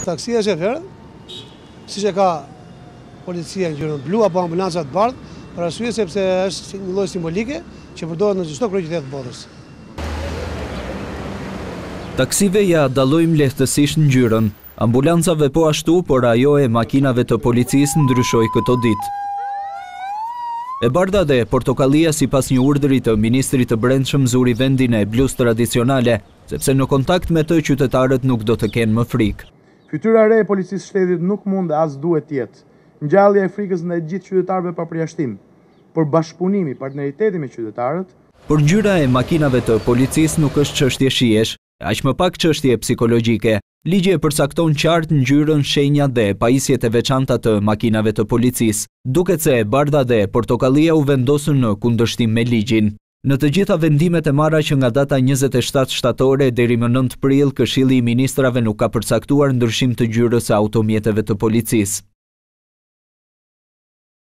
Taksia është e verë, siç e ka policia në ngjyrën blu apo ambulanca të bardhë, për arsye sepse është një lloj simbolike që përdoret në çdo kryeqytet të botës. Taksive ja dallojmë lehtësisht ngjyrën, ambulancave po ashtu, por ajo e makinave të policisë ndryshoi këto ditë. E bardha dhe portokallia sipas një urdhri të ministrit të Brendshëm zuri vendin e blus tradicionale, sepse në kontakt me të qytetarët nuk do të kenë më frikë. Fytyra e re e policisë shtetit nuk mund dhe as duhet të jetë ngjallja e frikës ndaj gjithë qytetarëve pa përjashtim, por bashkëpunimi, partneriteti me qytetarët. Por ngjyra e makinave të policisë nuk është çështje shijesh, aq më pak çështje psikologjike. Ligji e përcakton qartë ngjyrën, shenjat dhe pajisjet e veçanta të makinave të policisë. Duket se e bardha dhe portokallia u vendosën në kundërshtim me ligjin. Në të gjitha vendimet e marra që nga data 27 shtatore deri më 9 prill, Këshilli i Ministrave nuk ka përcaktuar ndryshim të ngjyrës së automjeteve të policisë.